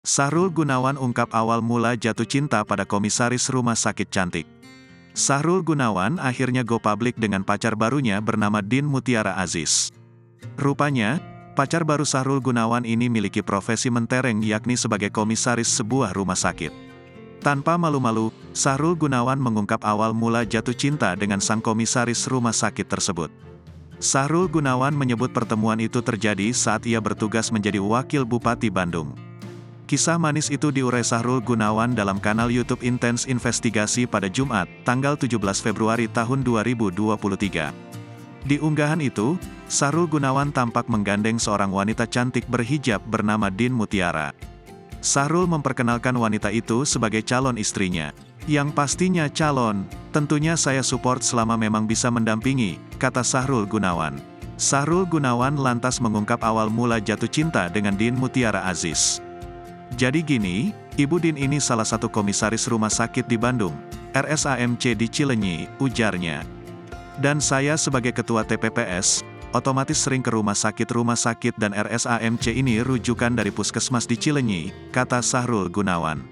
Sahrul Gunawan ungkap awal mula jatuh cinta pada komisaris rumah sakit cantik. Sahrul Gunawan akhirnya go public dengan pacar barunya bernama Din Mutiara Aziz. Rupanya, pacar baru Sahrul Gunawan ini miliki profesi mentereng yakni sebagai komisaris sebuah rumah sakit. Tanpa malu-malu, Sahrul Gunawan mengungkap awal mula jatuh cinta dengan sang komisaris rumah sakit tersebut. Sahrul Gunawan menyebut pertemuan itu terjadi saat ia bertugas menjadi Wakil Bupati Bandung. Kisah manis itu diurai Sahrul Gunawan dalam kanal YouTube Intens Investigasi pada Jumat, tanggal 17 Februari tahun 2023. Di unggahan itu, Sahrul Gunawan tampak menggandeng seorang wanita cantik berhijab bernama Din Mutiara. Sahrul memperkenalkan wanita itu sebagai calon istrinya. Yang pastinya calon, tentunya saya support selama memang bisa mendampingi, kata Sahrul Gunawan. Sahrul Gunawan lantas mengungkap awal mula jatuh cinta dengan Din Mutiara Aziz. Jadi gini, Ibu Din ini salah satu komisaris rumah sakit di Bandung, RSAMC di Cileunyi, ujarnya. Dan saya sebagai ketua TPPS, otomatis sering ke rumah sakit dan RSAMC ini rujukan dari puskesmas di Cileunyi, kata Sahrul Gunawan.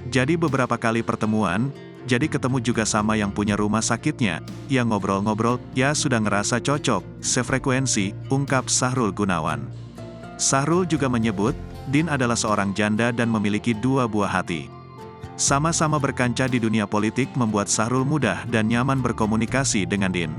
Jadi beberapa kali pertemuan, jadi ketemu juga sama yang punya rumah sakitnya, yang ngobrol-ngobrol, ya sudah ngerasa cocok, sefrekuensi, ungkap Sahrul Gunawan. Sahrul juga menyebut, Din adalah seorang janda dan memiliki 2 buah hati. Sama-sama berkancah di dunia politik membuat Sahrul mudah dan nyaman berkomunikasi dengan Din.